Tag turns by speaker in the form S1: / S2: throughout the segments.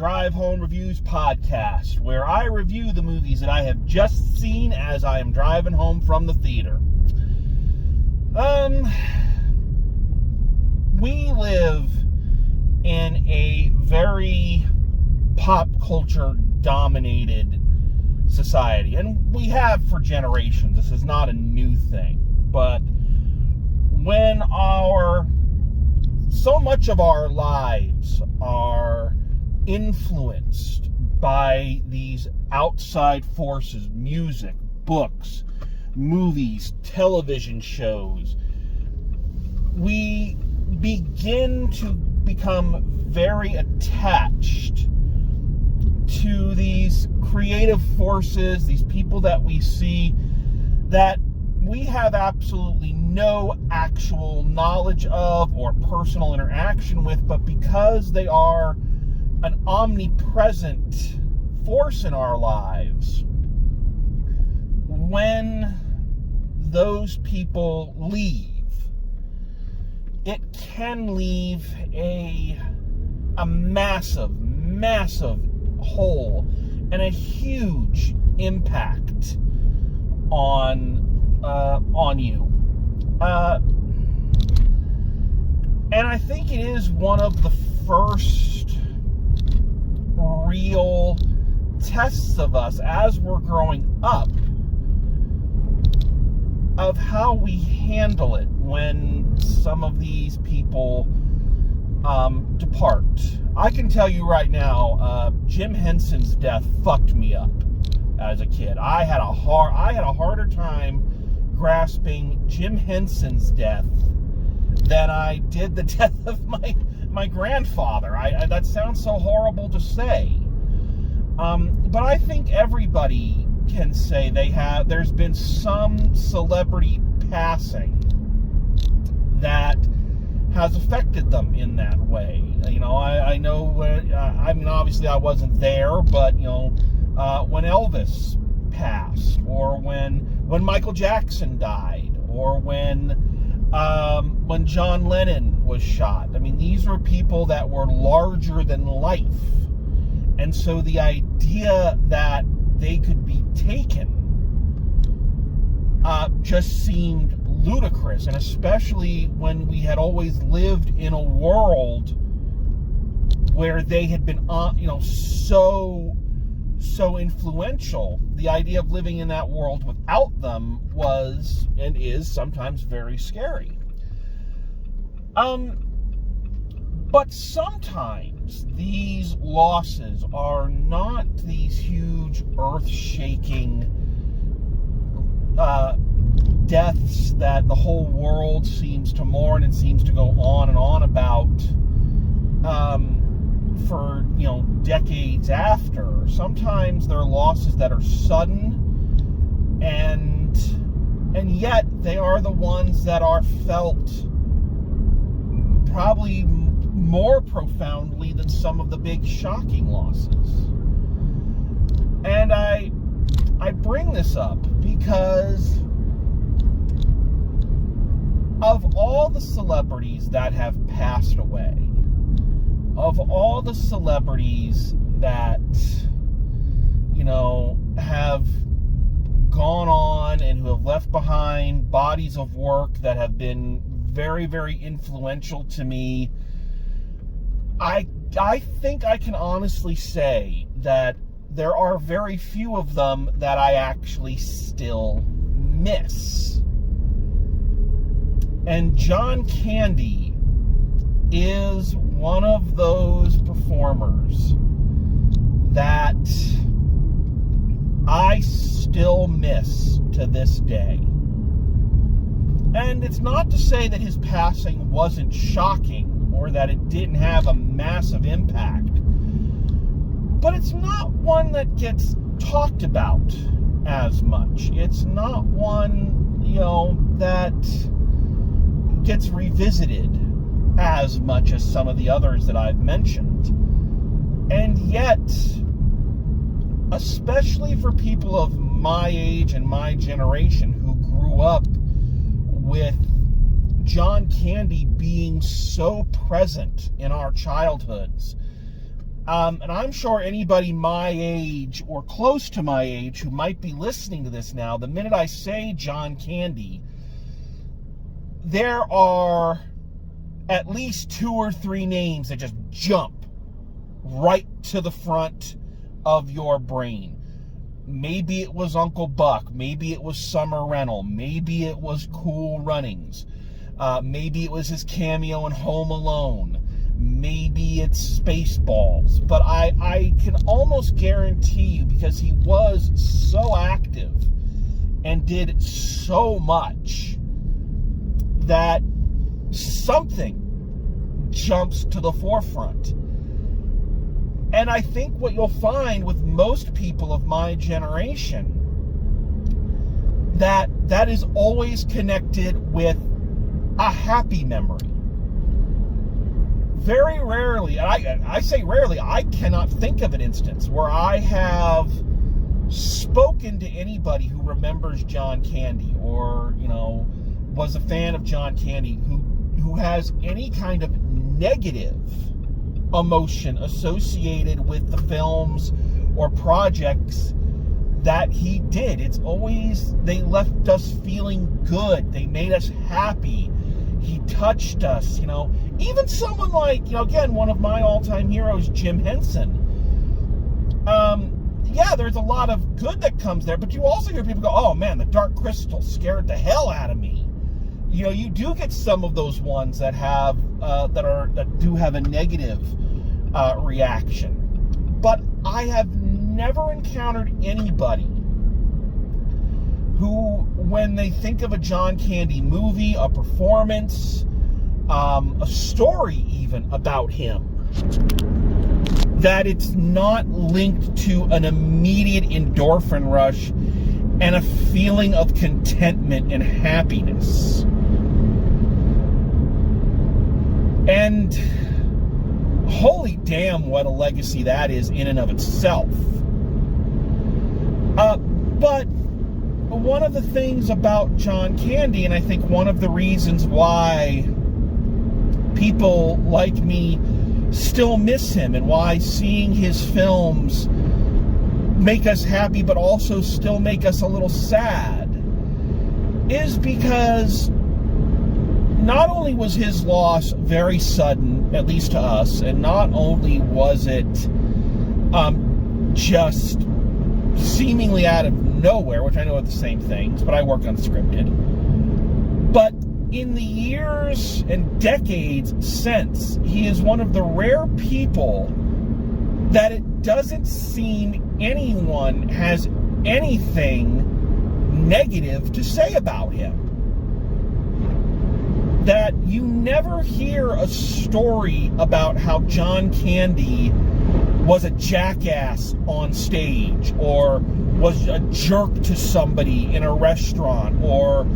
S1: Drive Home Reviews podcast, where I review the movies that I have just seen as I am driving home from the theater. We live in a very pop culture dominated society, and we have for generations. This is not a new thing, but when so much of our lives are influenced by these outside forces, music, books, movies, television shows, we begin to become very attached to these creative forces, these people that we see that we have absolutely no actual knowledge of or personal interaction with, but because they are an omnipresent force in our lives, when those people leave, it can leave a massive hole and a huge impact on you. And I think it is one of the first real tests of us as we're growing up of how we handle it when some of these people depart. I can tell you right now, Jim Henson's death fucked me up as a kid. I had a harder time grasping Jim Henson's death than I did the death of my grandfather. That sounds so horrible to say, but I think everybody can say there's been some celebrity passing that has affected them in that way. You know, I know, I mean, obviously I wasn't there, but, you know, when Elvis passed, or when Michael Jackson died, or when John Lennon was shot. I mean, these were people that were larger than life. And so the idea that they could be taken just seemed ludicrous, and especially when we had always lived in a world where they had been, so influential. The idea of living in that world without them was and is sometimes very scary. But sometimes these losses are not these huge earth-shaking deaths that the whole world seems to mourn and seems to go on and on about for decades after. Sometimes there are losses that are sudden, and yet they are the ones that are felt probably more profoundly than some of the big shocking losses. And I bring this up because of all the celebrities that have passed away, of all the celebrities that, have gone on and who have left behind bodies of work that have been very, very influential to me, I think I can honestly say that there are very few of them that I actually still miss. And John Candy is one of those performers that I still miss to this day. And it's not to say that his passing wasn't shocking or that it didn't have a massive impact, but it's not one that gets talked about as much. It's not one, that gets revisited as much as some of the others that I've mentioned. And yet, especially for people of my age and my generation who grew up with John Candy being so present in our childhoods, And I'm sure anybody my age or close to my age who might be listening to this now, the minute I say John Candy, there are at least 2 or 3 names that just jump right to the front of your brain. Maybe it was Uncle Buck. Maybe it was Summer Rental. Maybe it was Cool Runnings. Maybe it was his cameo in Home Alone. Maybe it's Spaceballs. But I can almost guarantee you, because he was so active and did so much, that something jumps to the forefront. And I think what you'll find with most people of my generation, that is always connected with a happy memory. Very rarely, and I say rarely, I cannot think of an instance where I have spoken to anybody who remembers John Candy, or, was a fan of John Candy, who has any kind of negative emotion associated with the films or projects that he did. It's always, they left us feeling good. They made us happy. He touched us, Even someone like, again, one of my all-time heroes, Jim Henson. Yeah, there's a lot of good that comes there, but you also hear people go, oh man, the Dark Crystal scared the hell out of me. You do get some of those ones that have that do have a negative reaction. But I have never encountered anybody who, when they think of a John Candy movie, a performance, a story even about him, that it's not linked to an immediate endorphin rush and a feeling of contentment and happiness. And holy damn, what a legacy that is in and of itself. But one of the things about John Candy, and I think one of the reasons why people like me still miss him, and why seeing his films make us happy but also still make us a little sad, is because not only was his loss very sudden, at least to us, and not only was it just seemingly out of nowhere, which I know are the same things, but I work unscripted, but in the years and decades since, he is one of the rare people that it doesn't seem anyone has anything negative to say about him. That you never hear a story about how John Candy was a jackass on stage, or was a jerk to somebody in a restaurant, or,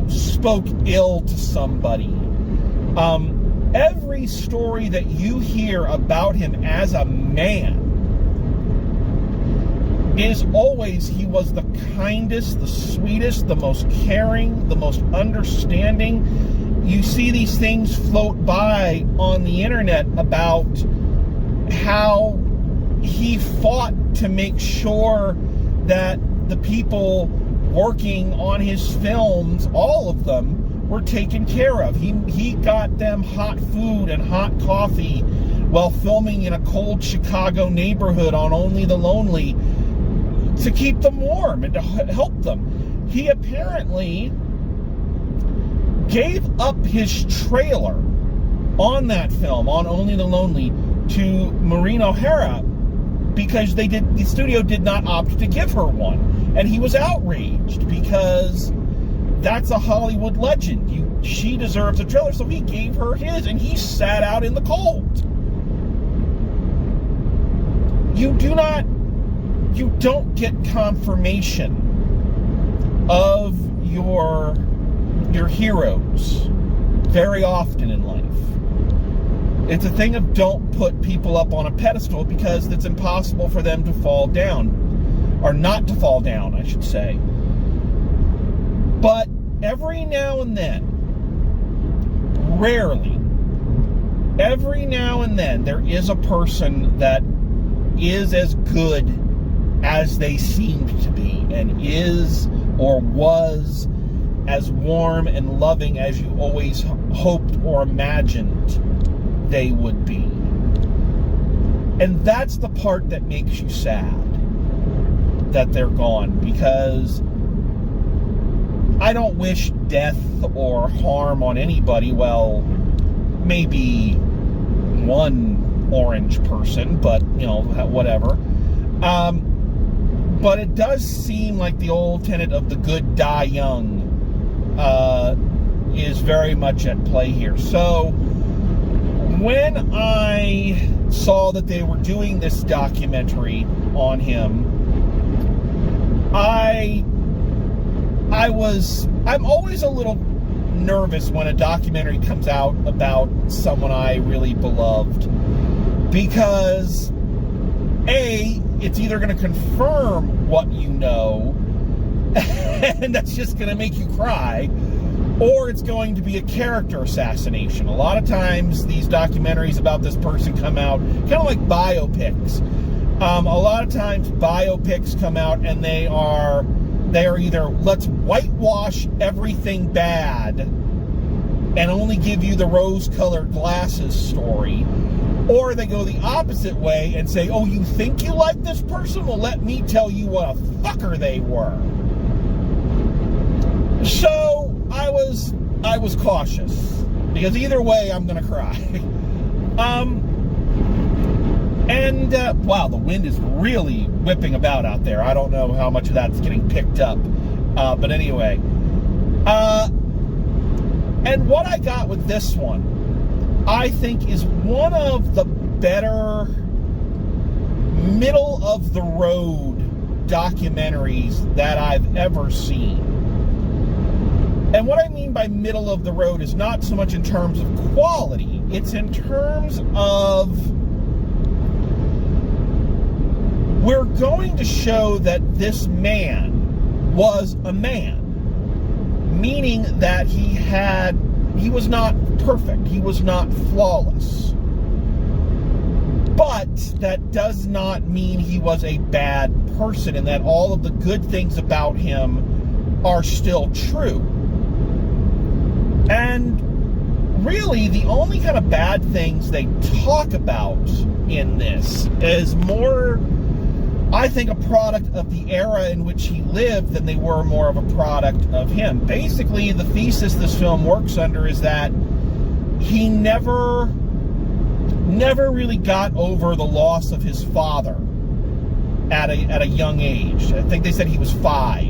S1: spoke ill to somebody. Every story that you hear about him as a man is always, he was the kindest, the sweetest, the most caring, the most understanding. You see these things float by on the internet about how he fought to make sure that the people working on his films, all of them, were taken care of. He got them hot food and hot coffee while filming in a cold Chicago neighborhood on Only the Lonely, to keep them warm and to help them. He apparently gave up his trailer on that film, on Only the Lonely, to Maureen O'Hara, because the studio did not opt to give her one. And he was outraged, because that's a Hollywood legend. She deserves a trailer, so he gave her his, and he sat out in the cold. You don't get confirmation of your heroes very often in life. It's a thing of don't put people up on a pedestal, because it's impossible for them to fall down, or not to fall down, I should say. But every now and then, rarely, every now and then there is a person that is as good as they seemed to be, and is or was as warm and loving as you always hoped or imagined they would be. And that's the part that makes you sad, that they're gone, because I don't wish death or harm on anybody. Well, maybe one orange person, but, you know, whatever. But it does seem like the old tenet of the good die young is very much at play here. So when I saw that they were doing this documentary on him, I'm always a little nervous when a documentary comes out about someone I really beloved, because A, it's either going to confirm what you know, and that's just going to make you cry, or it's going to be a character assassination. A lot of times these documentaries about this person come out kind of like biopics. A lot of times biopics come out and they are either let's whitewash everything bad and only give you the rose-colored glasses story, or they go the opposite way and say, oh, you think you like this person? Well, let me tell you what a fucker they were. So I was cautious, because either way I'm gonna cry. Wow, the wind is really whipping about out there. I don't know how much of that's getting picked up. But anyway. And what I got with this one, I think, is one of the better middle-of-the-road documentaries that I've ever seen. And what I mean by middle-of-the-road is not so much in terms of quality. It's in terms of, we're going to show that this man was a man. Meaning that he was not perfect. He was not flawless. But that does not mean he was a bad person, and that all of the good things about him are still true. And really, the only kind of bad things they talk about in this is more, I think, a product of the era in which he lived than they were more of a product of him. Basically, the thesis this film works under is that he never really got over the loss of his father at a young age. I think they said he was 5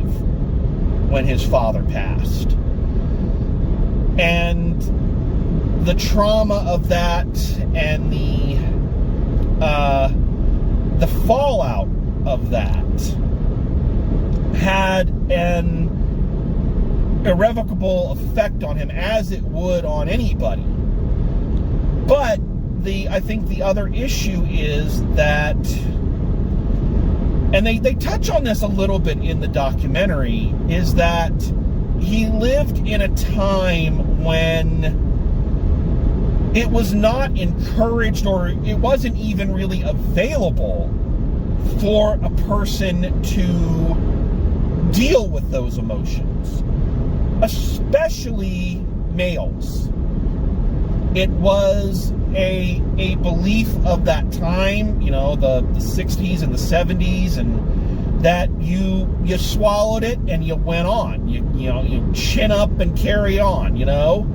S1: when his father passed. And the trauma of that and the fallout of that had an irrevocable effect on him, as it would on anybody. But I think the other issue is that, and they touch on this a little bit in the documentary, is that he lived in a time when it was not encouraged, or it wasn't even really available for a person to deal with those emotions, especially males. It was a belief of that time, you know, the 60s and the 70s, and that you swallowed it and you went on. You chin up and carry on, you know.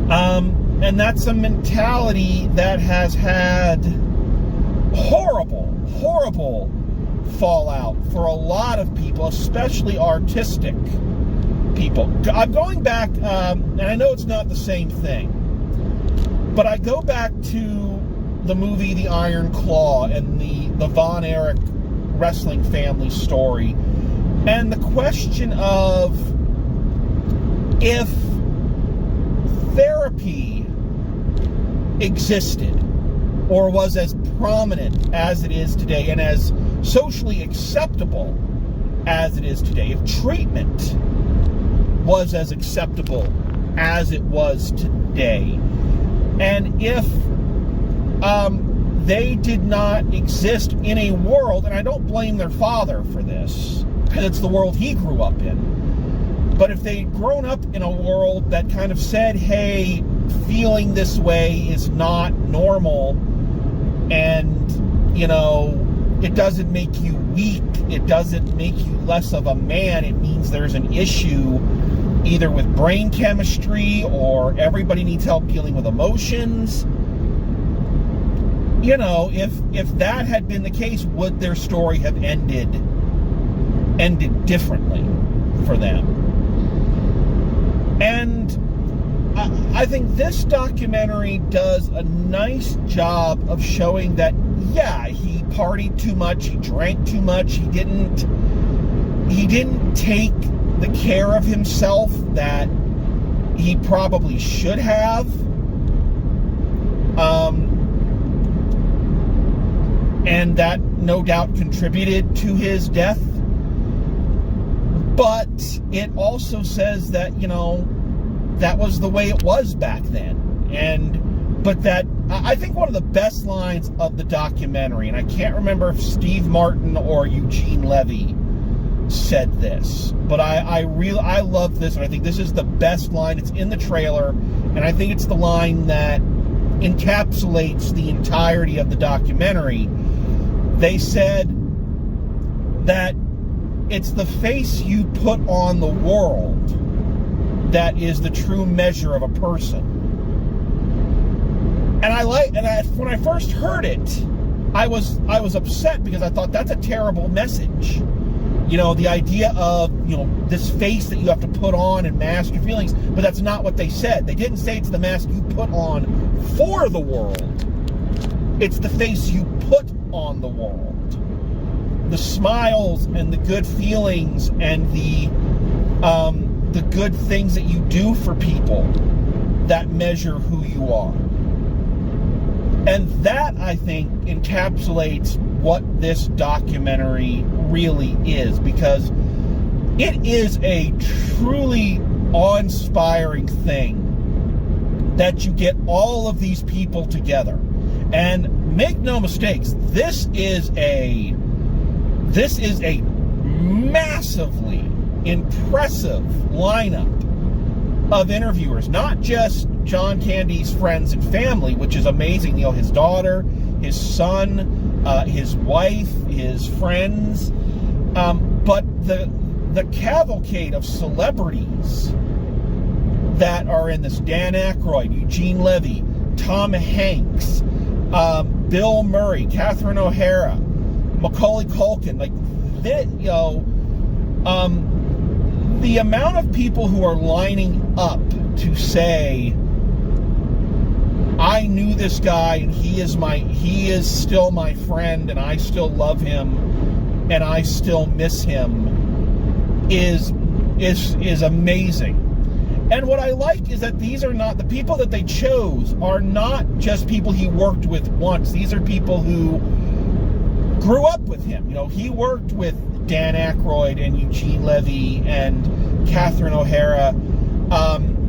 S1: And that's a mentality that has had horrible fallout for a lot of people, especially artistic people. I'm going back, and I know it's not the same thing, but I go back to the movie The Iron Claw and the Von Erich wrestling family story, and the question of if therapy existed or was as prominent as it is today and as socially acceptable as it is today, if treatment was as acceptable as it was today, And if they did not exist in a world, and I don't blame their father for this, because it's the world he grew up in, but if they'd grown up in a world that kind of said, hey, feeling this way is not normal, and, you know, it doesn't make you weak, it doesn't make you less of a man, it means there's an issue either with brain chemistry or everybody needs help dealing with emotions. You know, if that had been the case, would their story have ended differently for them? And I think this documentary does a nice job of showing that, yeah, he partied too much, he drank too much, he didn't take the care of himself that he probably should have. And that no doubt contributed to his death. But it also says that, you know, that was the way it was back then. But that, I think one of the best lines of the documentary, and I can't remember if Steve Martin or Eugene Levy said this, but I love this, and I think this is the best line. It's in the trailer, and I think it's the line that encapsulates the entirety of the documentary. They said that it's the face you put on the world that is the true measure of a person. And when I first heard it, I was upset because I thought that's a terrible message. You know, the idea of, you know, this face that you have to put on and mask your feelings, but that's not what they said. They didn't say it's the mask you put on for the world. It's the face you put on the world. The smiles and the good feelings and the good things that you do for people that measure who you are. And that, I think, encapsulates what this documentary really is, because it is a truly awe-inspiring thing that you get all of these people together. And make no mistakes, this is a massively impressive lineup of interviewers, not just John Candy's friends and family, which is amazing. You know, his daughter, his son, his wife, his friends, but the cavalcade of celebrities that are in this: Dan Aykroyd, Eugene Levy, Tom Hanks, Bill Murray, Catherine O'Hara, Macaulay Culkin, like, you know, the amount of people who are lining up to say, I knew this guy and he is still my friend and I still love him and I still miss him, is amazing. And what I like is that these are not, the people that they chose are not just people he worked with once. These are people who grew up with him. You know, he worked with Dan Aykroyd and Eugene Levy and Catherine O'Hara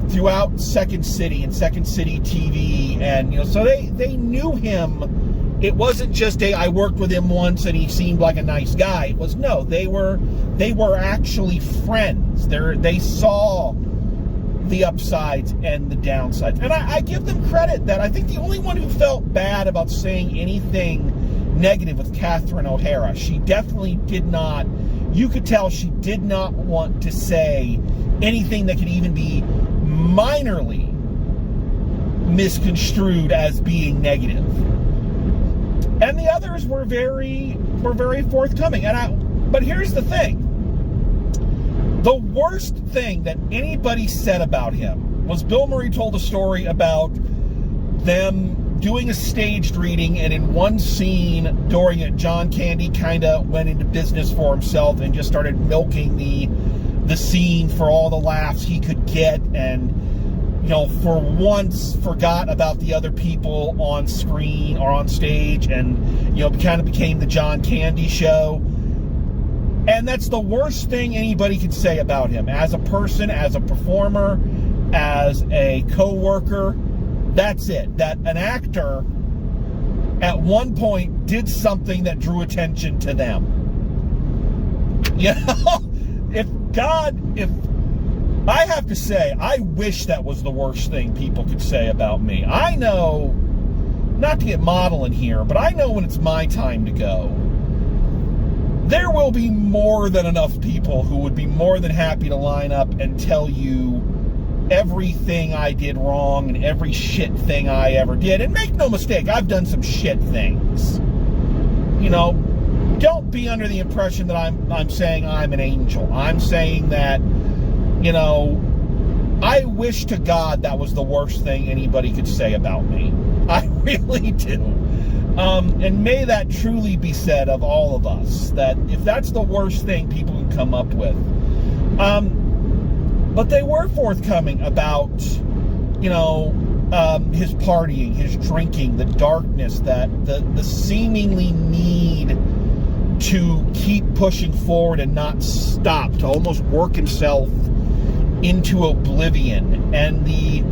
S1: throughout Second City and Second City TV, and, you know, so they knew him. It wasn't just I worked with him once and he seemed like a nice guy. It was, no, they were actually friends. They saw the upsides and the downsides. And I give them credit that I think the only one who felt bad about saying anything negative was Catherine O'Hara. She definitely did not, you could tell she did not want to say anything that could even be minorly misconstrued as being negative. And the others were very forthcoming. But here's the thing. The worst thing that anybody said about him was Bill Murray told a story about them doing a staged reading, and in one scene during it, John Candy kind of went into business for himself and just started milking the scene for all the laughs he could get, and, you know, for once forgot about the other people on screen or on stage, and, you know, kind of became the John Candy show. And that's the worst thing anybody can say about him as a person, as a performer, as a co-worker. That's it. That an actor at one point did something that drew attention to them. You know, if I have to say, I wish that was the worst thing people could say about me. I know, not to get modeling here, but I know when it's my time to go, there will be more than enough people who would be more than happy to line up and tell you everything I did wrong and every shit thing I ever did. And make no mistake, I've done some shit things. You know, don't be under the impression that I'm saying I'm an angel. I'm saying that, you know, I wish to God that was the worst thing anybody could say about me. I really do. And may that truly be said of all of us, that if that's the worst thing people can come up with. But they were forthcoming about, you know, his partying, his drinking, the darkness, that the seemingly need to keep pushing forward and not stop, to almost work himself into oblivion, and the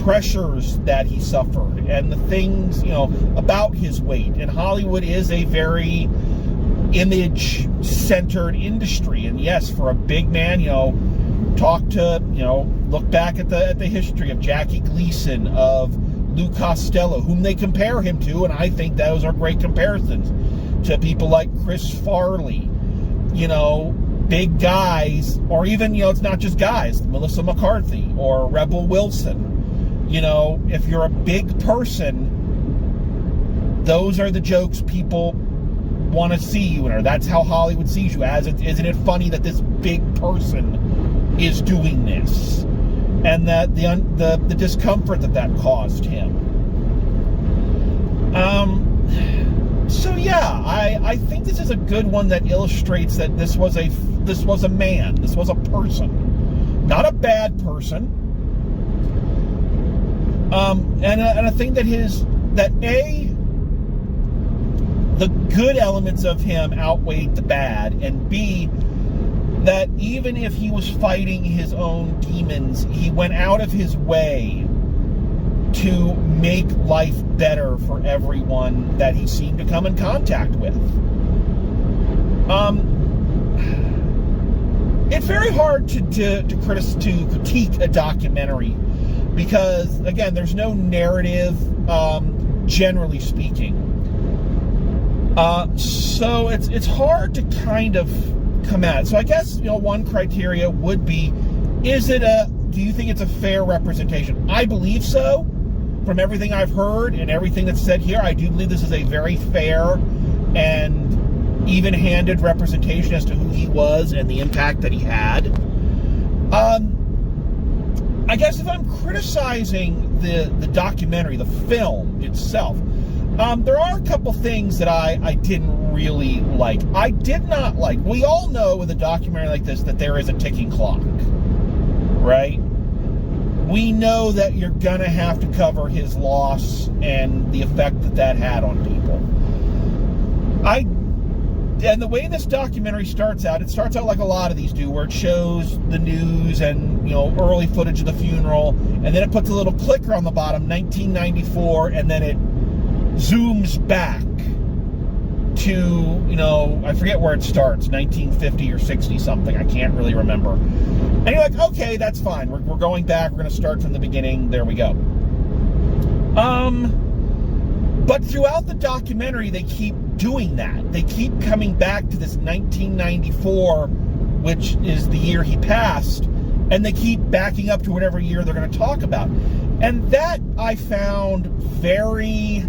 S1: pressures that he suffered, and the things, you know, about his weight. And Hollywood is a very image-centered industry, and yes, for a big man, you know, look back at the history of Jackie Gleason, of Lou Costello, whom they compare him to, and I think those are great comparisons, to people like Chris Farley, you know, big guys, or even, you know, it's not just guys, Melissa McCarthy or Rebel Wilson. You know, if you're a big person, those are the jokes people want to see you in, or that's how Hollywood sees you as. Isn't it funny that this big person is doing this? And that the discomfort that caused him. So yeah, I think this is a good one that illustrates that this was a man, this was a person, not a bad person. And I think that the good elements of him outweighed the bad, and B, that even if he was fighting his own demons, he went out of his way to make life better for everyone that he seemed to come in contact with. It's very hard to critique a documentary because, again, there's no narrative, generally speaking. So it's hard to kind of come at it. So I guess, you know, one criteria would be, do you think it's a fair representation? I believe so. From everything I've heard and everything that's said here, I do believe this is a very fair and even-handed representation as to who he was and the impact that he had. I guess if I'm criticizing the documentary, the film itself, there are a couple things that I didn't really like. I did not like, we all know with a documentary like this that there is a ticking clock, right? We know that you're gonna have to cover his loss and the effect that had on people. And the way this documentary starts out, it starts out like a lot of these do, where it shows the news and, you know, early footage of the funeral, and then it puts a little clicker on the bottom, 1994, and then it zooms back to, you know, I forget where it starts, 1950 or 60 something, I can't really remember. And you're like, okay, that's fine, we're going back, we're going to start from the beginning, there we go. But throughout the documentary, they keep doing that. They keep coming back to this 1994, which is the year he passed, and they keep backing up to whatever year they're going to talk about. And that I found very,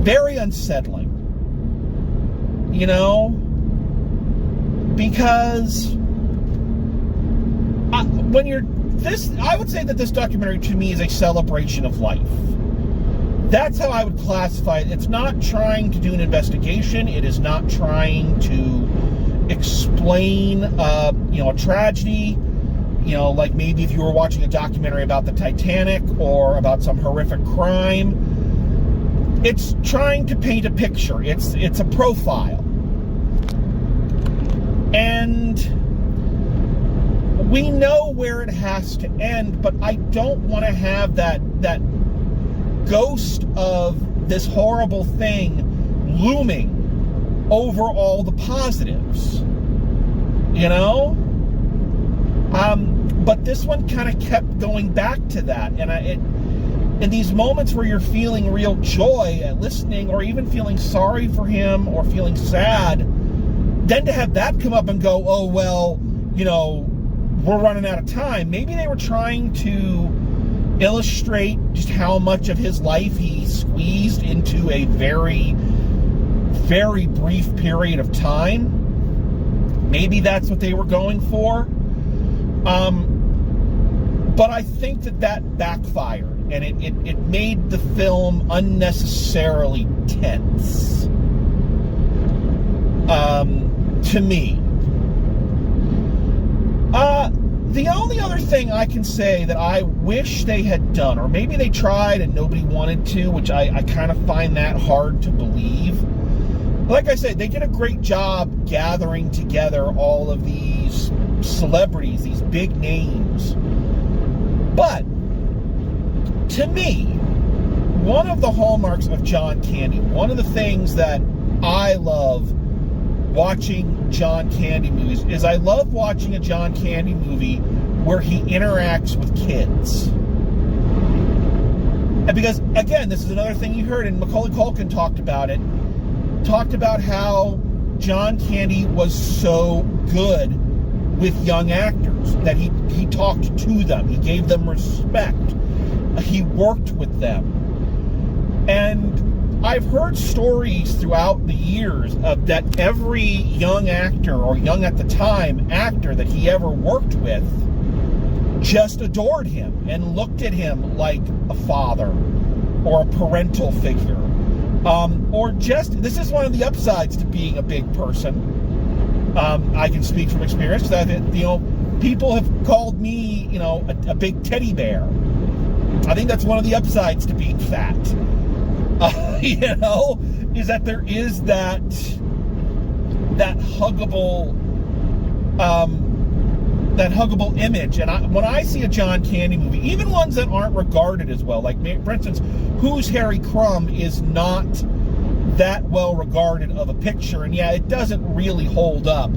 S1: very unsettling. You know? Because I would say that this documentary to me is a celebration of life. That's how I would classify it. It's not trying to do an investigation. It is not trying to explain, you know, a tragedy. You know, like maybe if you were watching a documentary about the Titanic or about some horrific crime. It's trying to paint a picture. It's a profile. And we know where it has to end, but I don't want to have that ghost of this horrible thing looming over all the positives, you know? But this one kind of kept going back to that, and in these moments where you're feeling real joy at listening, or even feeling sorry for him, or feeling sad, then to have that come up and go, oh, well, you know, we're running out of time. Maybe they were trying to illustrate just how much of his life he squeezed into a very, very brief period of time. Maybe that's what they were going for. But I think that backfired, and it made the film unnecessarily tense. To me. The only other thing I can say that I wish they had done, or maybe they tried and nobody wanted to, which I kind of find that hard to believe. Like I said, they did a great job gathering together all of these celebrities, these big names. But, to me, one of the hallmarks of John Candy, one of the things that I love watching John Candy movies is I love watching a John Candy movie where he interacts with kids. And because, again, this is another thing you heard, and Macaulay Culkin talked about how John Candy was so good with young actors, that he talked to them, he gave them respect, he worked with them. And I've heard stories throughout the years of that every young actor, or young at the time actor that he ever worked with, just adored him and looked at him like a father or a parental figure. Or just, this is one of the upsides to being a big person. I can speak from experience, because people have called me, a big teddy bear. I think that's one of the upsides to being fat. Is that there is that huggable image. And when I see a John Candy movie, even ones that aren't regarded as well, like, for instance, Who's Harry Crumb is not that well regarded of a picture, and yeah, it doesn't really hold up,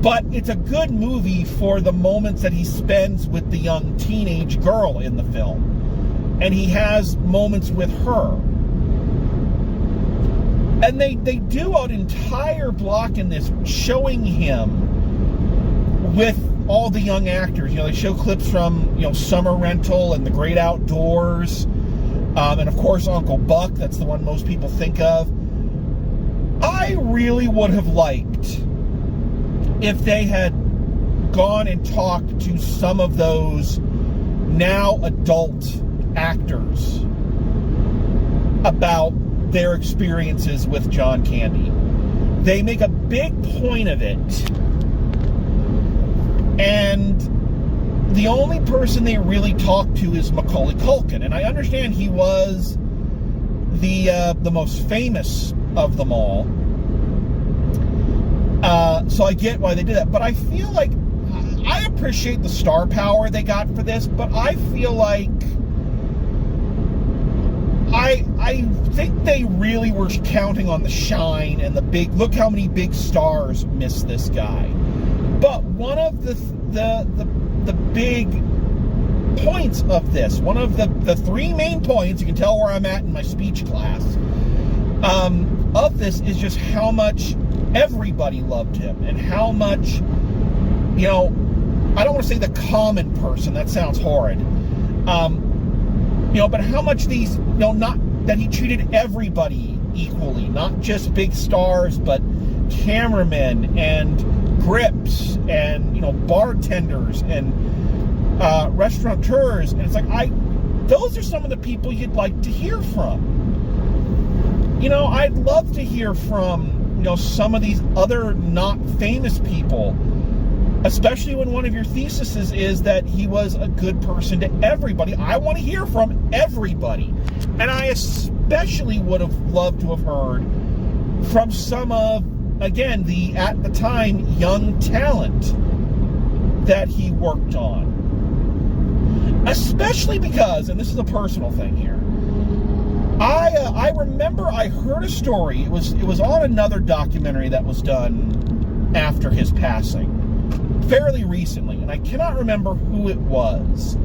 S1: but it's a good movie for the moments that he spends with the young teenage girl in the film, and he has moments with her. And they do an entire block in this showing him with all the young actors. They show clips from, Summer Rental and The Great Outdoors, and of course Uncle Buck. That's the one most people think of. I really would have liked if they had gone and talked to some of those now adult actors about their experiences with John Candy. They make a big point of it, and the only person they really talk to is Macaulay Culkin. And I understand he was the most famous of them all, so I get why they did that. But I feel like I appreciate the star power they got for this, but I feel like I think they really were counting on the shine and the big, look how many big stars miss this guy. But one of the big points of this, one of the three main points, you can tell where I'm at in my speech class, of this is just how much everybody loved him, and how much, I don't want to say the common person, that sounds horrid, but how much these, not that he treated everybody equally, not just big stars, but cameramen and grips and, bartenders and restaurateurs. And it's like, those are some of the people you'd like to hear from. I'd love to hear from, some of these other not famous people, especially when one of your theses is that he was a good person to everybody. I want to hear from everybody. And I especially would have loved to have heard from some of, again, at the time, young talent that he worked on. Especially because, and this is a personal thing here, I remember I heard a story. It was on another documentary that was done after his passing, fairly recently, and I cannot remember who it was.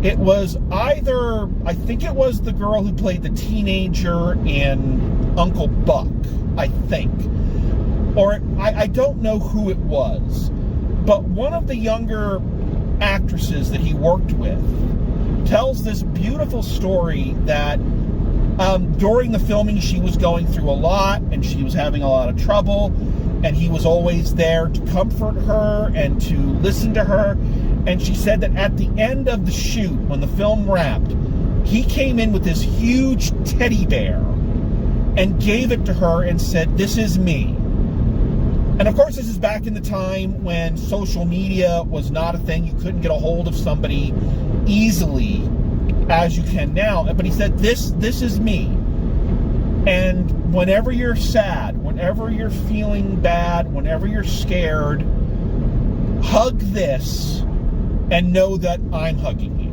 S1: It was either, I think it was the girl who played the teenager in Uncle Buck, I think. Or I don't know who it was. But one of the younger actresses that he worked with tells this beautiful story that during the filming she was going through a lot and she was having a lot of trouble, and he was always there to comfort her and to listen to her. And she said that at the end of the shoot, when the film wrapped, he came in with this huge teddy bear and gave it to her and said, "This is me." And of course, this is back in the time when social media was not a thing. You couldn't get a hold of somebody easily as you can now. But he said, this is me. And whenever you're sad, whenever you're feeling bad, whenever you're scared, hug this and know that I'm hugging you.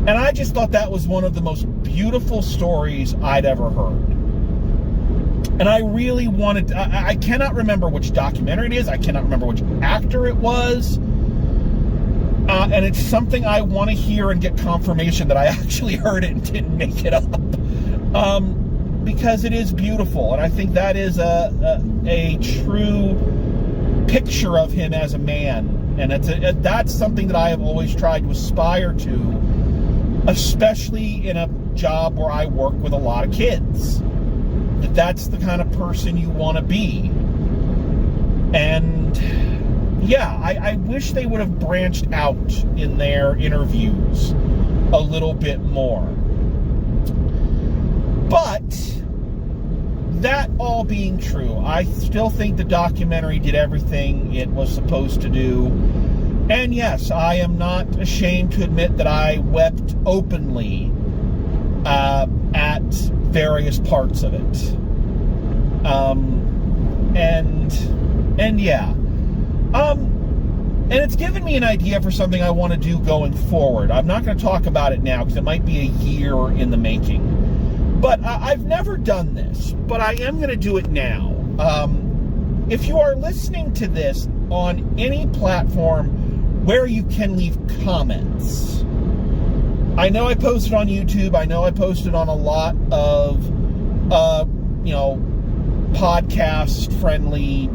S1: And I just thought that was one of the most beautiful stories I'd ever heard. And I really wanted, I cannot remember which documentary it is. I cannot remember which actor it was. And it's something I want to hear and get confirmation that I actually heard it and didn't make it up. Because it is beautiful. And I think that is a true picture of him as a man. And that's something that I have always tried to aspire to, especially in a job where I work with a lot of kids. That's the kind of person you want to be. And yeah, I wish they would have branched out in their interviews a little bit more. But that all being true, I still think the documentary did everything it was supposed to do. And yes, I am not ashamed to admit that I wept openly at various parts of it. And yeah. And it's given me an idea for something I want to do going forward. I'm not going to talk about it now because it might be a year in the making. But I've never done this, but I am going to do it now. If you are listening to this on any platform where you can leave comments, I know I posted on YouTube. I know I posted on a lot of, podcast-friendly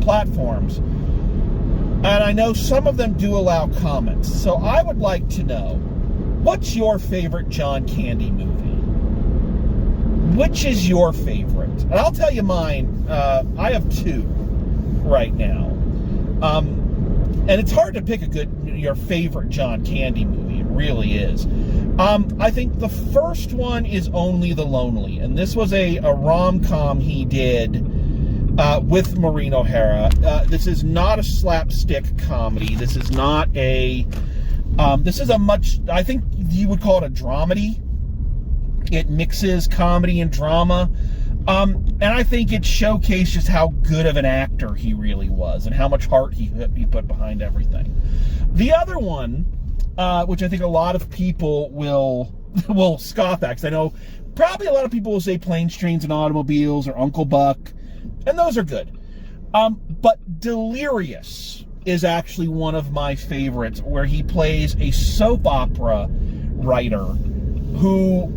S1: platforms. And I know some of them do allow comments. So I would like to know, what's your favorite John Candy movie? Which is your favorite? And I'll tell you mine. I have two right now. And it's hard to pick your favorite John Candy movie. It really is. I think the first one is Only the Lonely. And this was a rom-com he did with Maureen O'Hara. This is not a slapstick comedy. This is not this is a much, I think you would call it a dramedy. It mixes comedy and drama. And I think it showcases how good of an actor he really was and how much heart he put behind everything. The other one, which I think a lot of people will scoff at, because I know probably a lot of people will say Planes, Trains, and Automobiles or Uncle Buck, and those are good. But Delirious is actually one of my favorites, where he plays a soap opera writer who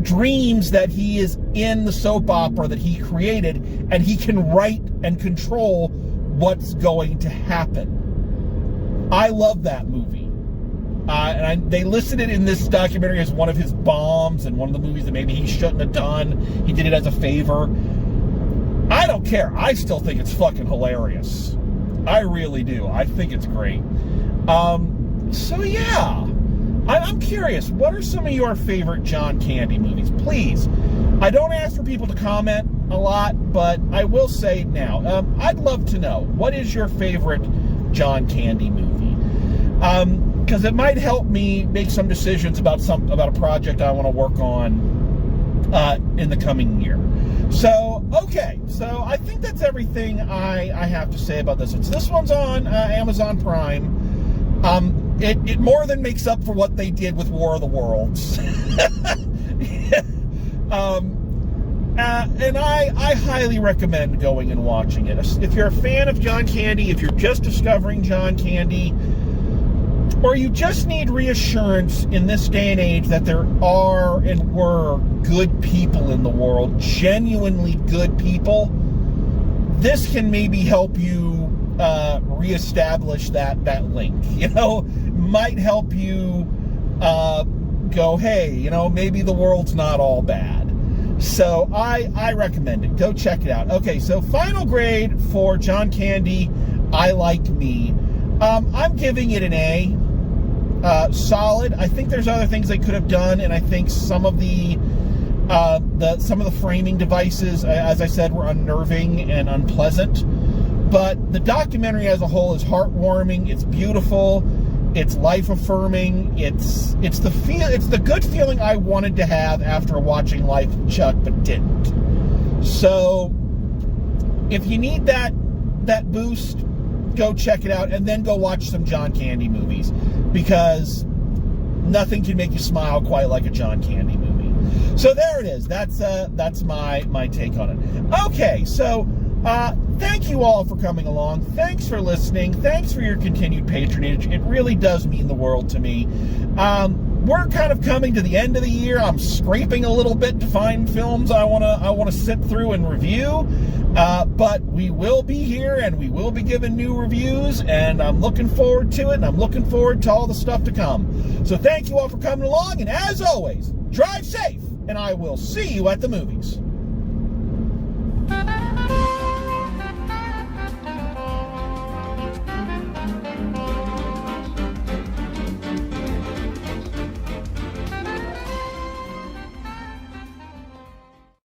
S1: dreams that he is in the soap opera that he created, and he can write and control what's going to happen. I love that movie. They listed it in this documentary as one of his bombs and one of the movies that maybe he shouldn't have done. He did it as a favor. I don't care. I still think it's fucking hilarious. I really do. I think it's great. So yeah. I'm curious, what are some of your favorite John Candy movies? Please. I don't ask for people to comment a lot, but I will say it now. I'd love to know, what is your favorite John Candy movie? Because it might help me make some decisions about a project I want to work on in the coming year. So Okay, so I think that's everything I have to say about this one. So this one's on Amazon Prime. It more than makes up for what they did with War of the Worlds. And I highly recommend going and watching it. If you're a fan of John Candy, if you're just discovering John Candy, or you just need reassurance in this day and age that there are and were good people in the world, genuinely good people, this can maybe help you reestablish that link. You know, might help you go, hey, you know, maybe the world's not all bad. So I recommend it. Go check it out. Okay, so final grade for John Candy, I Like Me. I'm giving it an A. Solid. I think there's other things they could have done, and I think some of the framing devices, as I said, were unnerving and unpleasant. But the documentary as a whole is heartwarming. It's beautiful. It's life-affirming. It's the good feeling I wanted to have after watching Life of Chuck, but didn't. So if you need that boost, go check it out, and then go watch some John Candy movies, because nothing can make you smile quite like a John Candy movie. So there it is. That's my take on it. Okay, so thank you all for coming along. Thanks for listening. Thanks for your continued patronage. It really does mean the world to me. We're kind of coming to the end of the year. I'm scraping a little bit to find films I wanna sit through and review. But we will be here, and we will be giving new reviews, and I'm looking forward to it, and I'm looking forward to all the stuff to come. So thank you all for coming along, and as always, drive safe, and I will see you at the movies.